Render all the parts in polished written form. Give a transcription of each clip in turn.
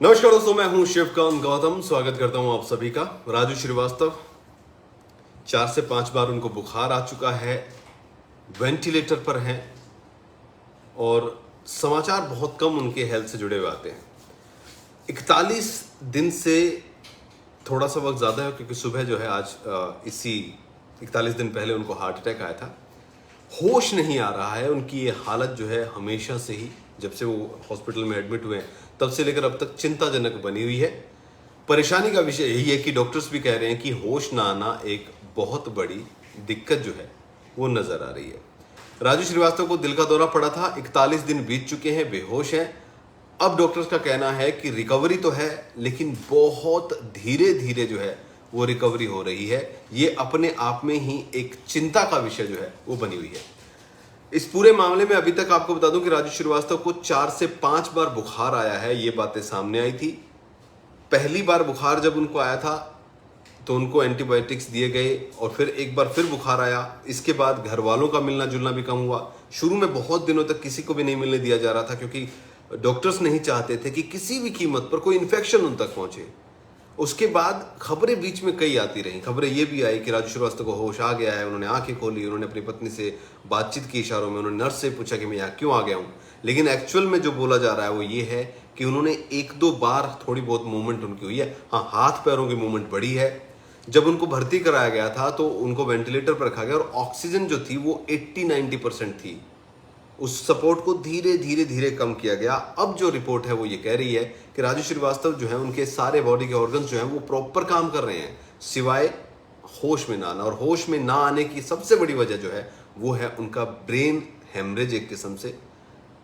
नमस्कार दोस्तों, मैं हूं शिवकांत गौतम। स्वागत करता हूं आप सभी का। राजू श्रीवास्तव 4 से 5 बार उनको बुखार आ चुका है, वेंटिलेटर पर हैं और समाचार बहुत कम उनके हेल्थ से जुड़े हुए आते हैं। 41 दिन से थोड़ा सा वक्त ज़्यादा है, क्योंकि सुबह जो है आज इसी 41 दिन पहले उनको हार्ट अटैक आया था। होश नहीं आ रहा है। उनकी ये हालत जो है हमेशा से ही, जब से वो हॉस्पिटल में एडमिट हुए हैं तब से लेकर अब तक चिंताजनक बनी हुई है। परेशानी का विषय यही है कि डॉक्टर्स भी कह रहे हैं कि होश ना आना एक बहुत बड़ी दिक्कत जो है वो नजर आ रही है। राजू श्रीवास्तव को दिल का दौरा पड़ा था, 41 दिन बीत चुके हैं, बेहोश हैं। अब डॉक्टर्स का कहना है कि रिकवरी तो है, लेकिन बहुत धीरे धीरे जो है वो रिकवरी हो रही है। ये अपने आप में ही एक चिंता का विषय जो है वो बनी हुई है। इस पूरे मामले में अभी तक आपको बता दूं कि राजू श्रीवास्तव को 4 से 5 बार बुखार आया है। ये बातें सामने आई थी। पहली बार बुखार जब उनको आया था तो उनको एंटीबायोटिक्स दिए गए और फिर एक बार फिर बुखार आया। इसके बाद घर वालों का मिलना जुलना भी कम हुआ। शुरू में बहुत दिनों तक किसी को भी नहीं मिलने दिया जा रहा था, क्योंकि डॉक्टर्स नहीं चाहते थे कि किसी भी कीमत पर कोई इन्फेक्शन उन तक पहुंचे। उसके बाद खबरें बीच में कई आती रहीं। खबरें ये भी आई कि राजू श्रीवास्तव को होश आ गया है, उन्होंने आंखें खोली, उन्होंने अपनी पत्नी से बातचीत की इशारों में, उन्होंने नर्स से पूछा कि मैं यहाँ क्यों आ गया हूँ। लेकिन एक्चुअल में जो बोला जा रहा है वो ये है कि उन्होंने 1-2 बार थोड़ी बहुत मूवमेंट उनकी हुई है। हाँ, हाथ पैरों की मूवमेंट बढ़ी है। जब उनको भर्ती कराया गया था तो उनको वेंटिलेटर पर रखा गया और ऑक्सीजन जो थी वो 80-90% थी। उस सपोर्ट को धीरे धीरे धीरे कम किया गया। अब जो रिपोर्ट है वो ये कह रही है कि राजू श्रीवास्तव जो है, उनके सारे बॉडी के ऑर्गन्स जो हैं वो प्रॉपर काम कर रहे हैं, सिवाय होश में ना आना। और होश में ना आने की सबसे बड़ी वजह जो है वो है उनका ब्रेन हेमरेज। एक किस्म से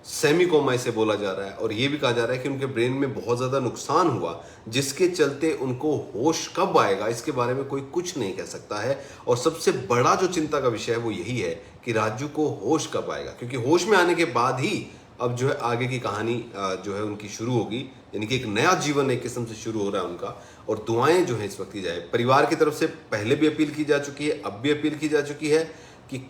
सेमी कोमा इसे बोला जा रहा है। और ये भी कहा जा रहा है कि उनके ब्रेन में बहुत ज़्यादा नुकसान हुआ, जिसके चलते उनको होश कब आएगा इसके बारे में कोई कुछ नहीं कह सकता है। और सबसे बड़ा जो चिंता का विषय है वो यही है कि राजू को होश कब आएगा, क्योंकि होश में आने के बाद ही अब जो है आगे की कहानी जो है उनकी शुरू होगी। यानी कि एक नया जीवन एक किस्म से शुरू हो रहा है उनका। और दुआएं जो है इस वक्त की जाए, परिवार की तरफ से पहले भी अपील की जा चुकी है, अब भी अपील की जा चुकी है कि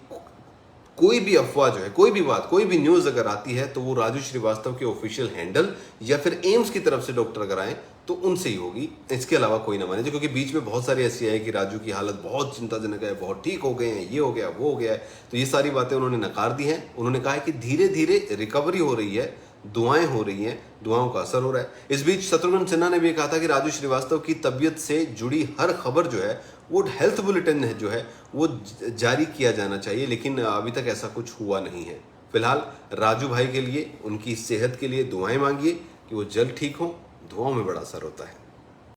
कोई भी अफवाह जो है, कोई भी बात, कोई भी न्यूज़ अगर आती है तो वो राजू श्रीवास्तव के ऑफिशियल हैंडल या फिर एम्स की तरफ से डॉक्टर अगर आए तो उनसे ही होगी। इसके अलावा कोई ना माने। क्योंकि बीच में बहुत सारी ऐसी आई कि राजू की हालत बहुत चिंताजनक है, बहुत ठीक हो गए हैं, ये हो गया, वो हो गया है। तो ये सारी बातें उन्होंने नकार दी हैं। उन्होंने कहा है कि धीरे धीरे रिकवरी हो रही है, दुआएं हो रही हैं, दुआओं का असर हो रहा है। इस बीच शत्रुघ्न सिन्हा ने भी कहा था कि राजू श्रीवास्तव की तबीयत से जुड़ी हर खबर जो है वो हेल्थ बुलेटिन जो है वो जारी किया जाना चाहिए, लेकिन अभी तक ऐसा कुछ हुआ नहीं है। फिलहाल राजू भाई के लिए, उनकी सेहत के लिए दुआएं मांगिए कि वो जल्द ठीक हों। दुआओं में बड़ा असर होता है।